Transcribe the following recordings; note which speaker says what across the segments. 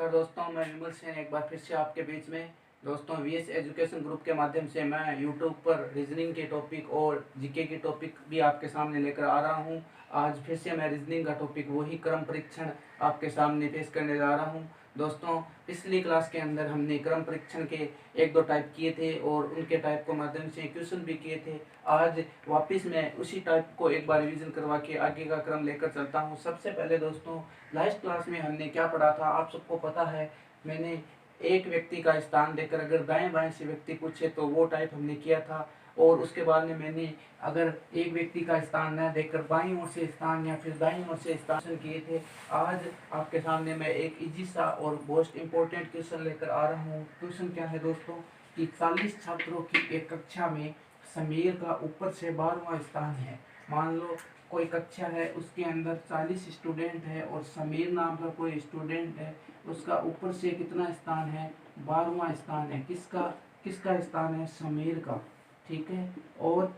Speaker 1: दोस्तों, मैं विमल सेन एक बार फिर से आपके बीच में दोस्तों वीएस एजुकेशन ग्रुप के माध्यम से मैं यूट्यूब पर रीजनिंग के टॉपिक और जीके के टॉपिक भी आपके सामने लेकर आ रहा हूं। आज फिर से मैं रीजनिंग का टॉपिक वही क्रम परीक्षण आपके सामने पेश करने जा रहा हूं। दोस्तों, पिछली क्लास के अंदर हमने क्रम परीक्षण के एक दो टाइप किए थे और उनके टाइप को माध्यम से क्वेश्चन भी किए थे। आज वापस मैं उसी टाइप को एक बार रिवीजन करवा के आगे का क्रम लेकर चलता हूं। सबसे पहले दोस्तों, लास्ट क्लास में हमने क्या पढ़ा था आप सबको पता है। मैंने एक व्यक्ति का स्थान देकर अगर दाएं बाएं से व्यक्ति पूछे तो वो टाइप हमने किया था। और उसके बाद में मैंने अगर एक व्यक्ति का स्थान न देकर बाईं ओर से स्थान या फिर दाईं ओर से स्थान किए थे। आज आपके सामने मैं एक इजी सा और मोस्ट इम्पोर्टेंट क्वेश्चन लेकर आ रहा हूँ। क्वेश्चन क्या है दोस्तों कि 40 छात्रों की एक कक्षा में समीर का ऊपर से 12वां स्थान है। मान लो कोई कक्षा है, उसके अंदर 40 स्टूडेंट है और समीर नाम का कोई स्टूडेंट है, उसका ऊपर से कितना स्थान है? 12वां स्थान है। किसका किसका स्थान है? समीर का। ठीक है। और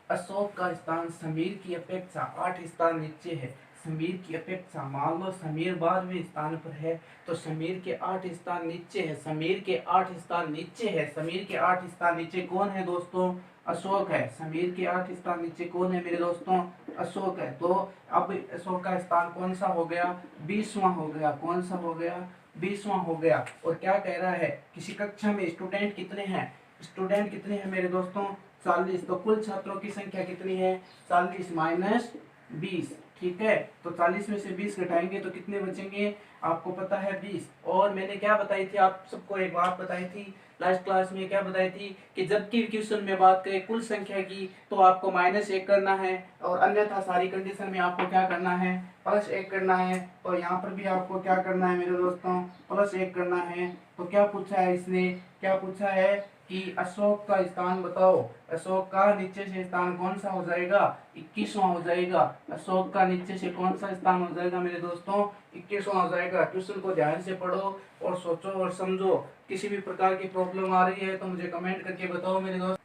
Speaker 1: अशोक का स्थान समीर की अपेक्षा 8 स्थान नीचे है। समीर की अपेक्षा, मान लो समीर 12वें स्थान पर है तो समीर के 8 स्थान नीचे है। समीर के 8 स्थान नीचे है। समीर के 8 स्थान नीचे कौन है दोस्तों? अशोक है। समीर के 8 स्थान नीचे कौन है मेरे दोस्तों? अशोक है। तो अब अशोक का स्थान कौन सा हो गया? 20वां हो गया। कौन सा हो गया? 20वां हो गया। और क्या कह रहा है? किसी कक्षा में स्टूडेंट कितने हैं? स्टूडेंट कितने हैं मेरे दोस्तों? 40। तो कुल छात्रों की संख्या कितनी है? 40 माइनस 20। ठीक है। तो 40 में से 20 घटाएंगे तो कितने बचेंगे? आपको पता है 20। और मैंने क्या बताई थी आप सबको? एक बात बताई थी लास्ट क्लास में। क्या बताई थी कि जबकि क्वेश्चन में बात करें कुल संख्या की तो आपको -1 करना है और अन्यथा सारी कंडीशन में आपको क्या करना है? +1 करना है। तो यहाँ पर भी आपको क्या करना है मेरे दोस्तों? +1 करना है। तो क्या पूछा है इसने? क्या पूछा है कि अशोक का स्थान बताओ। अशोक का नीचे से स्थान कौन सा हो जाएगा? 21वां हो जाएगा। अशोक का नीचे से कौन सा स्थान हो जाएगा मेरे दोस्तों? 21वां हो जाएगा। क्वेश्चन को ध्यान से पढ़ो और सोचो और समझो। किसी भी प्रकार की प्रॉब्लम आ रही है तो मुझे कमेंट करके बताओ मेरे दोस्त।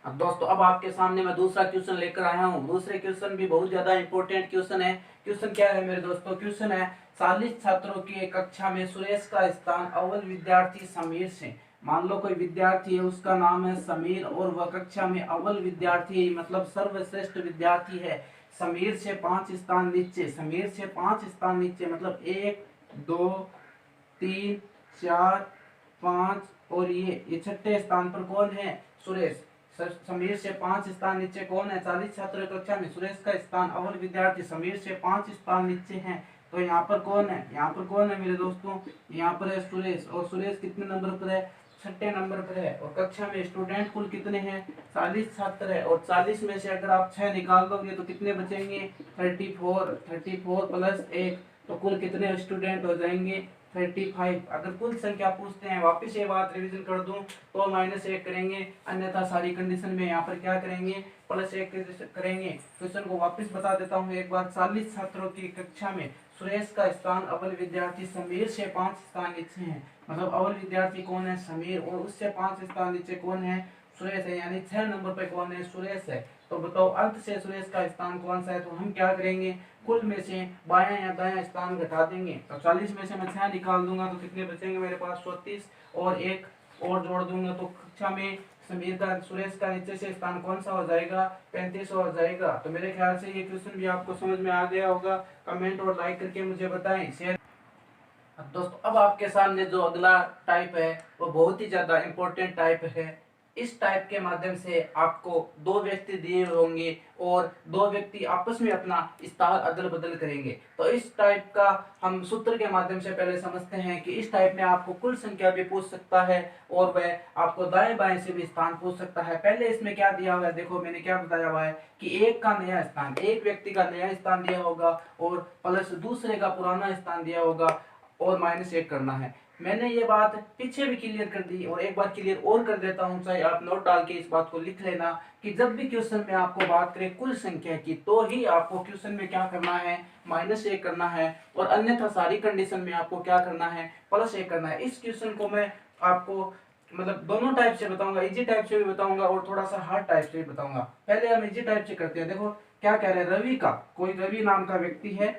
Speaker 1: अब दोस्तों, अब आपके सामने मैं दूसरा क्वेश्चन लेकर आया हूँ। दूसरे क्वेश्चन भी बहुत ज्यादा इंपॉर्टेंट क्वेश्चन है। क्वेश्चन क्या है मेरे दोस्तों? क्वेश्चन है 40 छात्रों की एक कक्षा में सुरेश का स्थान अव्वल विद्यार्थी समीर से। मान लो कोई विद्यार्थी है, उसका नाम है समीर और वह कक्षा में अव्वल विद्यार्थी है, मतलब सर्वश्रेष्ठ विद्यार्थी है। समीर से 5 स्थान नीचे। समीर से 5 स्थान नीचे मतलब 1 2 3 4 5 और ये छठे स्थान पर कौन है? सुरेश। समीर से 5 स्थान नीचे कौन है? 40 छात्रों की कक्षा में सुरेश का स्थान अव्वल विद्यार्थी समीर से 5 स्थान नीचे है। तो यहाँ पर कौन है? यहाँ पर कौन है मेरे दोस्तों? यहाँ पर है सुरेश। और सुरेश कितने नंबर पर है? 6ठे नंबर पर है। और कक्षा में स्टूडेंट कुल कितने हैं? 40 छात्र है। और 40 में से अगर आप 6 निकाल दोगे तो कितने बचेंगे? 34। 34 प्लस 1 तो कुल कितने स्टूडेंट हो जाएंगे? 35। अगर कुल संख्या पूछते हैं, वापस ये बात रिवीजन कर दूं तो -1 करेंगे, अन्यथा सारी कंडीशन में यहाँ पर क्या करेंगे? +1 करेंगे। क्वेश्चन को वापस बता देता हूँ एक बार। 40 छात्रों की कक्षा में सुरेश का स्थान अव्वल विद्यार्थी समीर से 5 स्थान नीचे है। मतलब अव्वल विद्यार्थी कौन है? समीर। और उससे 5 स्थान नीचे कौन है? सुरेश है। यानी 6 नंबर पे कौन है? सुरेश है। तो बताओ अंत से सुरेश का स्थान कौन सा है? तो हम क्या करेंगे? कुल में से बायां या दायां स्थान घटा देंगे। तो 40 में से मैं 6 निकाल दूंगा तो कितने बचेंगे मेरे पास? 34 और 1 और जोड़ दूंगा तो कक्षा में समीर का सुरेश का नीचे से स्थान कौन सा हो जाएगा? 35 हो जाएगा। तो मेरे ख्याल से ये क्वेश्चन भी आपको समझ में आ गया होगा। कमेंट और लाइक करके मुझे बताएं, शेयर। दोस्तों, अब आपके सामने जो अगला टाइप है वो बहुत ही ज्यादा इंपॉर्टेंट टाइप है। इस टाइप के माध्यम से आपको 2 व्यक्ति दिए होंगे और 2 व्यक्ति आपस में अपना स्थान अदल बदल करेंगे। तो इस टाइप का हम सूत्र के माध्यम से पहले समझते हैं कि इस टाइप में आपको कुल संख्या भी पूछ सकता है और वह आपको दाएं बाएं से भी स्थान पूछ सकता है। पहले इसमें क्या दिया हुआ है देखो, मैंने क्या बताया हुआ है कि एक का नया स्थान, एक व्यक्ति का नया स्थान दिया होगा और प्लस दूसरे का पुराना स्थान दिया होगा और -1 करना है। मैंने ये बात पीछे भी क्लियर कर दी और एक बार क्लियर और कर देता हूं, चाहे आप नोट डाल के इस बात को लिख लेना कि जब भी क्वेश्चन में आपको बात करें कुल संख्या की तो ही आपको क्वेश्चन में क्या करना है? -1 करना है। और अन्यथा सारी कंडीशन में आपको क्या करना है? +1 करना है। इस क्वेश्चन को मैं आपको मतलब दोनों टाइप से बताऊंगा, इजी टाइप से भी बताऊंगा और थोड़ा सा हार्ड टाइप से भी बताऊंगा। पहले हम इजी टाइप से करते हैं। देखो क्या कह रहे हैं, रवि का, कोई रवि नाम का व्यक्ति है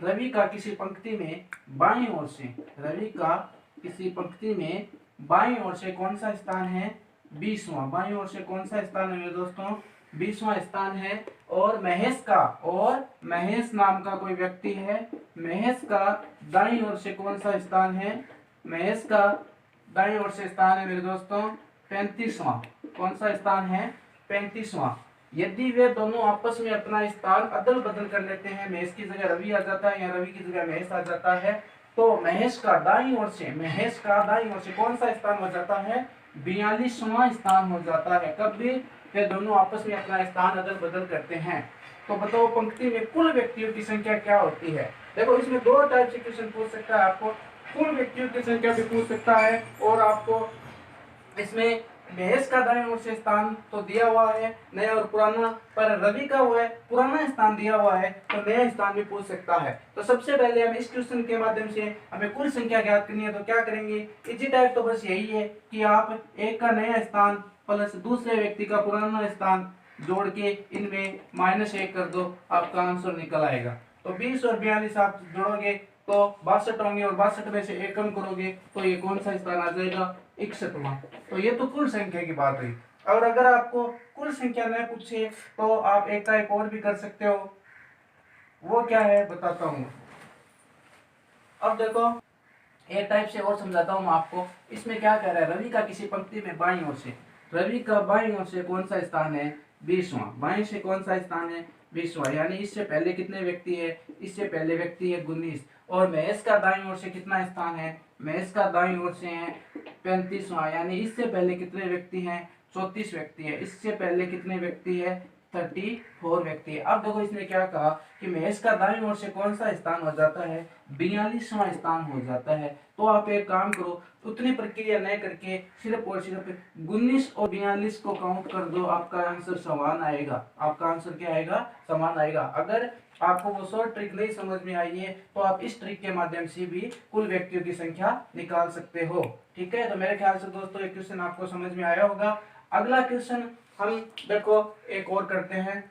Speaker 1: रवि का किसी पंक्ति में बाईं ओर से, रवि का किसी पंक्ति में बाईं ओर से कौन सा स्थान है? 20वां। बाईं ओर से कौन सा स्थान है मेरे दोस्तों? 20वां स्थान है। और महेश नाम का कोई व्यक्ति है, महेश का दाईं ओर से कौन सा स्थान है? महेश का दाईं ओर से स्थान है मेरे दोस्तों 35वां। कौन सा स्थान है? 35वां। यदि वे दोनों आपस में अपना स्थान अदल बदल कर लेते हैं, महेश की जगह रवि आ जाता है या रवि की जगह महेश आ जाता है, तो महेश का दाईं ओर से कौन सा स्थान हो जाता है? 42वां स्थान हो जाता है। कब भी वे दोनों आपस में अपना स्थान अदल बदल करते हैं। तो बताओ पंक्ति में कुल व्यक्तियों की संख्या क्या होती है? देखो इसमें दो टाइप से क्वेश्चन पूछ सकता है आपको, कुल व्यक्तियों की संख्या भी पूछ सकता है और आपको इसमें महेश का दाईं ओर से स्थान तो दिया हुआ है नया और पुराना, पर रवि का वो है पुराना स्थान दिया हुआ है, तो नया स्थान भी पूछ सकता है। तो सबसे पहले हम इस क्वेश्चन के माध्यम से हमें कुल संख्या ज्ञात करनी है, तो क्या करेंगे? इजी टाइप तो बस यही है कि आप एक का नया स्थान प्लस दूसरे व्यक्ति का पुराना स्थान जोड़ के इनमें -1 कर दो, आपका आंसर निकल आएगा। तो 20 और 42 आप जोड़ोगे तो 62 होंगे और 62 में से 1 कम करोगे तो ये कौन सा स्थान आ जाएगा? 61वां। तो ये तो कुल संख्या की बात हुई। और अगर आपको कुल संख्या न पूछे तो आप एक टाइप और भी कर सकते हो, वो क्या है बताता हूँ। अब देखो एक टाइप से और समझाता हूँ मैं आपको। इसमें क्या कह रहा है? रवि का किसी पंक्ति में बाईं ओर से, रवि का बाईं ओर से कौन सा स्थान है? 20वां। बाईं से कौन सा स्थान है? 20वां। यानी इससे पहले कितने व्यक्ति है? इससे पहले व्यक्ति है 19। और महेश का दाईं ओर से कितना स्थान है? महेश का दाईं ओर से है 35वां। यानी इससे पहले कितने व्यक्ति हैं? 34 व्यक्ति है। इससे पहले कितने व्यक्ति है? 34 व्यक्ति है। अब देखो इसने क्या कहा कि महेश का दाईं ओर से कौन सा स्थान हो जाता है? 42वां स्थान हो जाता है। तो आप एक काम करो, उतनी प्रक्रिया न करके सिर्फ और सिर्फ 19 और 42 को काउंट कर दो, आपका आंसर समान आएगा। आपका आंसर क्या आएगा? समान आएगा। अगर आपको वो शॉर्ट ट्रिक नहीं समझ में आई है तो आप इस ट्रिक के माध्यम से भी कुल व्यक्तियों की संख्या निकाल सकते हो। ठीक है, तो मेरे ख्याल से दोस्तों ये क्वेश्चन आपको समझ में आया होगा। अगला क्वेश्चन हम देखो एक और करते हैं।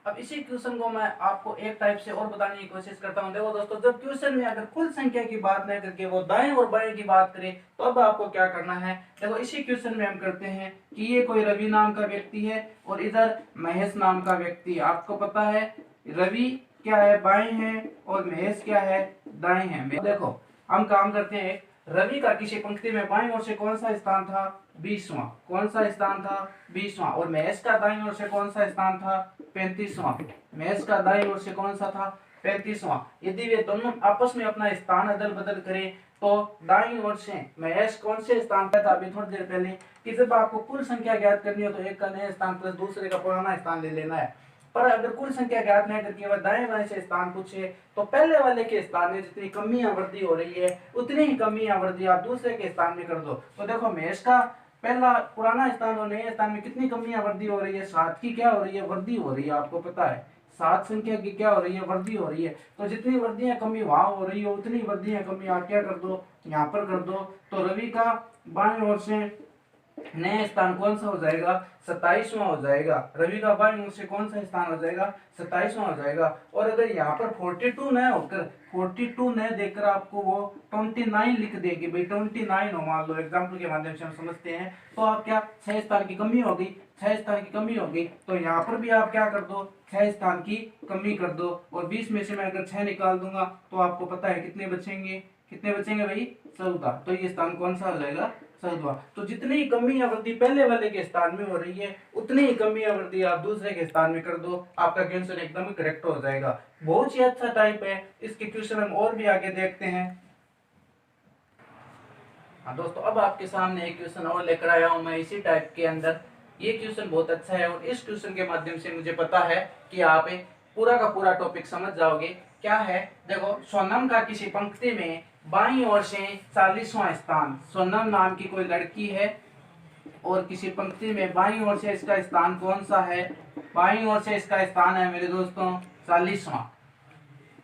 Speaker 1: अब इसी क्वेश्चन को मैं आपको एक टाइप से और बताने की कोशिश करता हूं। देखो दोस्तों, जब क्वेश्चन में अगर कुल संख्या की बात न करके वो दाएं और बाएं की बात करें तो अब आपको क्या करना है? देखो इसी क्वेश्चन में हम करते हैं कि ये कोई रवि नाम का व्यक्ति है और इधर महेश नाम का व्यक्ति है। आपको पता है रवि क्या है? बाएं है और महेश क्या है? दाएं है। देखो हम काम करते हैं, रवि का किसी पंक्ति में बाईं ओर से कौन सा स्थान था? 20वां। कौन सा स्थान था? 20वां। और महेश का दाईं ओर से कौन सा स्थान था? 35वां। महेश का दाईं ओर से कौन सा था? 35वां। यदि वे दोनों आपस में अपना स्थान अदल बदल करें तो दाईं ओर से महेश कौन से स्थान पर था? अभी थोड़ी देर पहले कि जब आपको कुल संख्या ज्ञात करनी हो तो एक का नया स्थान प्लस दूसरे का पुराना स्थान ले लेना है। पर अगर कुल संख्या ज्ञात नहीं करके वह दाएं बाएं से स्थान पूछे तो पहले वाले के स्थान में जितनी कमी या वृद्धि हो रही है उतनी ही कमी या वृद्धि आप दूसरे के स्थान में कर दो। तो देखो महेश का पहला पुराना स्थान और नए स्थान में कितनी कमी या वृद्धि हो रही है? 7 की क्या हो रही है? वृद्धि हो रही है। आपको पता है 7 संख्या की क्या हो रही है? वृद्धि हो रही है। तो जितनी वृद्धि या कमी वहां हो रही है उतनी वृद्धि या कमी आप क्या कर दो? यहाँ पर कर दो। तो रवि का बाएं ओर से नया स्थान कौन सा हो जाएगा? 27वां हो जाएगा। रवि का बाईं ओर से कौन सा स्थान हो जाएगा? 27वां हो जाएगा। और अगर यहाँ पर 42 न होकर 42 न देकर आपको वो 29 लिख देगी, भाई 29 हो मान लो, एग्जाम्पल के माध्यम से हम समझते हैं, तो आप क्या 6 स्थान की कमी होगी? 6 स्थान की कमी होगी तो यहाँ पर भी आप क्या कर दो? 6 स्थान की कमी कर दो। और 20 में से मैं अगर 6 निकाल दूंगा तो आपको पता है कितने बचेंगे? कितने बचेंगे भाई? 14। तो ये स्थान कौन सा हो जाएगा? 14। तो जितनी कमी या वृद्धि पहले वाले के स्थान में हो रही है उतनी ही कमी या वृद्धि आप दूसरे के स्थान में कर दो, आपका क्वेश्चन एकदम करेक्ट हो जाएगा। बहुत ही अच्छा टाइप है। इसके क्वेश्चन हम और भी आगे देखते हैं। हाँ दोस्तों, अब आपके सामने एक क्वेश्चन और लेकर आया हूं मैं इसी टाइप के अंदर। ये क्वेश्चन बहुत अच्छा है और इस क्वेश्चन के माध्यम से मुझे पता है कि आप पूरा का पूरा टॉपिक समझ जाओगे। क्या है? देखो, सोनम का किसी पंक्ति में बाईं ओर से 40वां स्थान, सोनम नाम की कोई लड़की है और किसी पंक्ति में बाईं ओर से इसका स्थान कौन सा है? बाईं ओर से इसका स्थान है मेरे दोस्तों 40वां।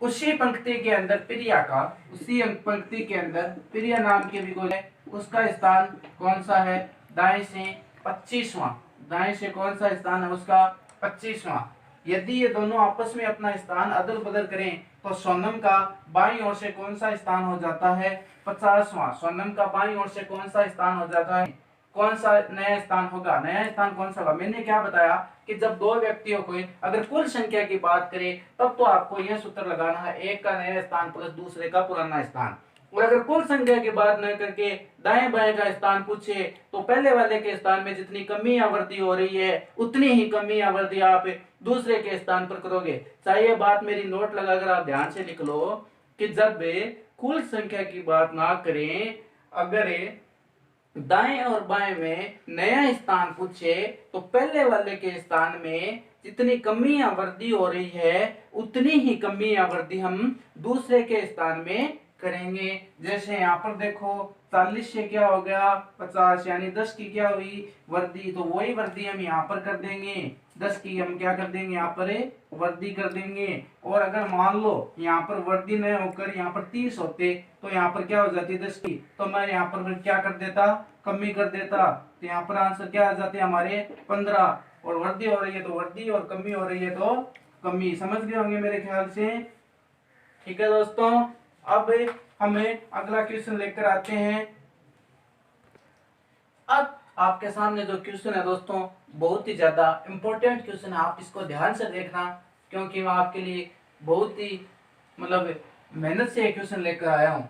Speaker 1: उसी पंक्ति के अंदर प्रिया का, उसी पंक्ति के अंदर प्रिया नाम की भी कोई है, उसका स्थान कौन सा है? दाएं से 25वां। दाएं से कौन सा स्थान है उसका? 25वां। यदि ये दोनों आपस में अपना स्थान अदल बदल करें तो सोनम का बाईं ओर से कौन सा स्थान हो जाता है 50वां। सोनम का बाईं ओर से कौन सा स्थान हो जाता है, कौन सा नया स्थान होगा, नया स्थान कौन सा होगा। मैंने क्या बताया कि जब दो व्यक्तियों को अगर कुल संख्या की बात करें तब तो आपको यह सूत्र लगाना है, एक का नया स्थान प्लस दूसरे का पुराना स्थान। और अगर कुल संख्या की बात न करके दाएं बाएं का स्थान पूछे तो पहले वाले के स्थान में जितनी कमी या वृद्धि हो रही है उतनी ही कमी या वृद्धि आप दूसरे के स्थान पर करोगे। चाहे ये बात मेरी नोट लगाकर आप ध्यान से लिख लो कि जब कुल संख्या की बात ना करें, अगर दाएं और बाएं में नया स्थान पूछे तो पहले वाले के स्थान में जितनी कमी या वृद्धि हो रही है उतनी ही कमी या वृद्धि हम दूसरे के स्थान में करेंगे। जैसे यहाँ पर देखो 40 से क्या हो गया 50, यानी 10 की क्या हुई वृद्धि, तो वही वृद्धि हम यहाँ पर कर देंगे, 10 की हम क्या कर देंगे यहाँ पर वृद्धि कर देंगे। और अगर मान लो यहाँ पर वृद्धि न होकर यहाँ पर 30 होते तो यहाँ पर क्या हो जाती 10 की, तो मैं यहाँ पर क्या कर देता कमी कर देता, तो यहाँ पर आंसर क्या आ जाते हमारे 15। और वृद्धि हो रही है तो वृद्धि और कमी हो रही है तो कमी। समझ गए होंगे मेरे ख्याल से। ठीक है दोस्तों, अब हमें अगला क्वेश्चन लेकर आते हैं। अब आपके सामने जो क्वेश्चन है दोस्तों बहुत ही ज्यादा इंपॉर्टेंट क्वेश्चन है, आप इसको ध्यान से देखना क्योंकि मैं आपके लिए बहुत ही मतलब मेहनत से एक क्वेश्चन लेकर आया हूँ।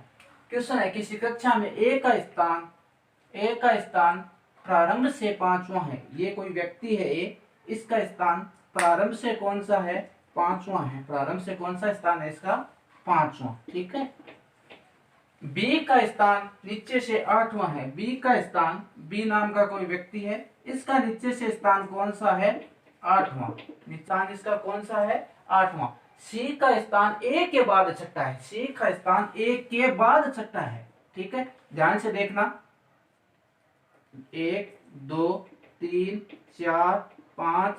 Speaker 1: क्वेश्चन है किसी कक्षा में ए का स्थान प्रारंभ से 5वां है। ये कोई व्यक्ति है ए, इसका स्थान प्रारंभ से कौन सा है 5वां है, प्रारंभ से कौन सा स्थान है इसका 5वां। ठीक है, बी का स्थान नीचे से 8वां है, बी का स्थान, बी नाम का कोई व्यक्ति है, इसका नीचे से स्थान कौन सा है 8वां, स्थान इसका कौन सा है 8वां। सी का स्थान ए के बाद छठा है, सी का स्थान ए के बाद छठा है। ठीक है, ध्यान से देखना 1 2 3 4 5,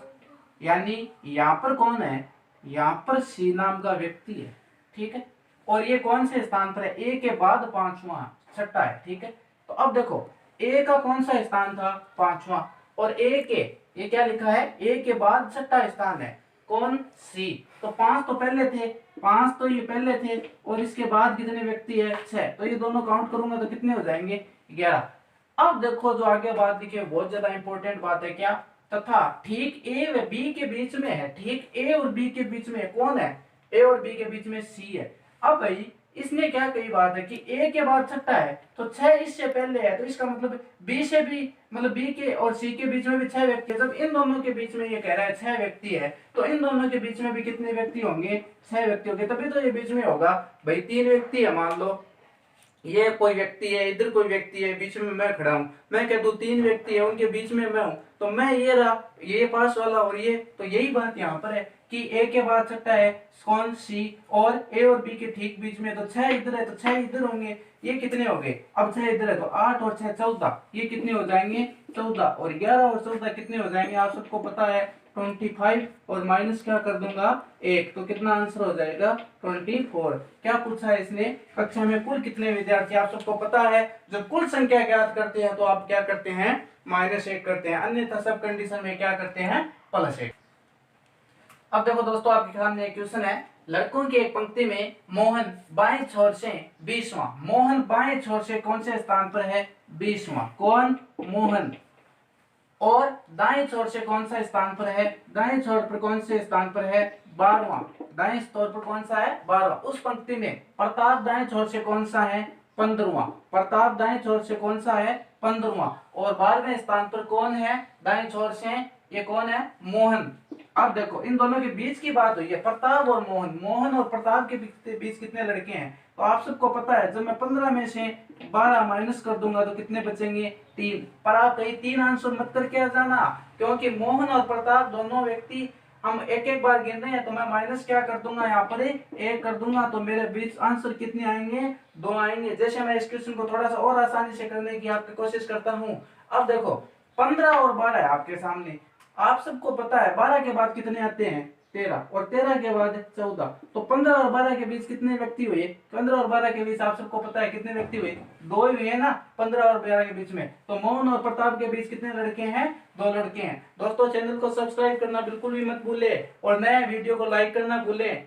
Speaker 1: यानी यहां पर कौन है, यहां पर सी नाम का व्यक्ति है। ठीक है, और ये कौन से स्थान पर है, ए के बाद 5वां छठा है। ठीक है, तो अब देखो ए का कौन सा स्थान था 5वां, और ए के ये क्या लिखा है ए के बाद छठा स्थान है कौन सी, तो 5 तो पहले थे, 5 तो ये पहले थे और इसके बाद कितने व्यक्ति है 6, तो ये दोनों काउंट करूंगा तो कितने हो जाएंगे 11। अब देखो जो आगे बात लिखी है बहुत ज्यादा इंपॉर्टेंट बात है, क्या, तथा ठीक ए व बी के बीच में है, ठीक ए और बी के बीच में कौन है, ए और बी के बीच में सी है। अब भाई इसने क्या कही बात है कि ए के बाद छठा है तो 6 इससे पहले है, तो इसका मतलब बी से भी मतलब बी के और सी के बीच में भी 6 व्यक्ति है। जब इन दोनों के बीच में ये कह रहा है 6 व्यक्ति है तो इन दोनों के बीच में भी कितने व्यक्ति होंगे 6 व्यक्ति होंगे, तभी तो ये बीच में होगा। भाई 3 व्यक्ति है, मान लो ये कोई व्यक्ति है, इधर कोई व्यक्ति है, बीच में मैं खड़ा हूँ, मैं कह दूं 3 व्यक्ति है उनके बीच में मैं हूँ, तो मैं ये रहा ये पास वाला और ये, तो यही बात यहाँ पर है कि ए के बाद छठा है कौन सी, और ए और बी के ठीक बीच में, तो 6 इधर है तो 6 इधर होंगे, ये कितने हो गए, अब 6 इधर है तो 8 और 6 14, ये कितने हो जाएंगे 14, और 11 और 14 कितने हो जाएंगे आप सबको पता है 25, और माइनस क्या कर दूंगा 1, तो कितना आंसर हो जाएगा 24। क्या पूछा है इसने, कक्षा में कुल कितने विद्यार्थी, आप सबको पता है जब कुल संख्या ज्ञात करते हैं तो आप क्या करते हैं -1 करते हैं, अन्यथा सब कंडीशन में क्या करते हैं +1। अब देखो दोस्तों आपके सामने एक क्वेश्चन है, लड़कों की एक पंक्ति में मोहन बाएं छोर से 20वां, मोहन बाएं छोर से कौन से स्थान पर है 20वां, कौन मोहन, और दाएं छोर से कौन सा स्थान पर है, दाएं छोर पर कौन से स्थान पर है 12वां, दाएं छोर पर कौन सा है 12वां। उस पंक्ति में प्रताप दाएं छोर से कौन सा है 15वां, प्रताप दाएं छोर से कौन सा है 15वां, और 12वें स्थान पर कौन है दाएं छोर से, ये कौन है मोहन। अब देखो इन दोनों के बीच की बात हुई है, प्रताप और मोहन, मोहन और प्रताप के बीच कितने लड़के हैं, तो आप सबको पता है जब मैं 15 में से 12 माइनस कर दूंगा तो कितने बचेंगे 3, पर आप कहीं 3 आंसर मत करके आ जाना, क्योंकि मोहन और प्रताप दोनों व्यक्ति हम एक एक बार गिन रहे हैं, तो मैं माइनस क्या कर दूंगा यहाँ पर 1 कर दूंगा, तो मेरे बीच आंसर कितने आएंगे 2 आएंगे। जैसे मैं इस क्वेश्चन को थोड़ा सा और आसानी से करने की आपकी कोशिश करता हूँ। अब देखो 15 और 12 है आपके सामने, आप सबको पता है 12 के बाद कितने आते हैं 13 और 13 के बाद 14, तो 15 और 12 के बीच कितने व्यक्ति हुए? 15 और 12 के बीच आप सबको पता है कितने व्यक्ति हुए? 2 ही हुए ना 15 और 12 के बीच में। तो मोहन और प्रताप के बीच कितने लड़के हैं? 2 लड़के हैं। दोस्तों चैनल को सब्सक्राइब करना बिल्कुल भी मत भूले और नए वीडियो को लाइक करना भूलें।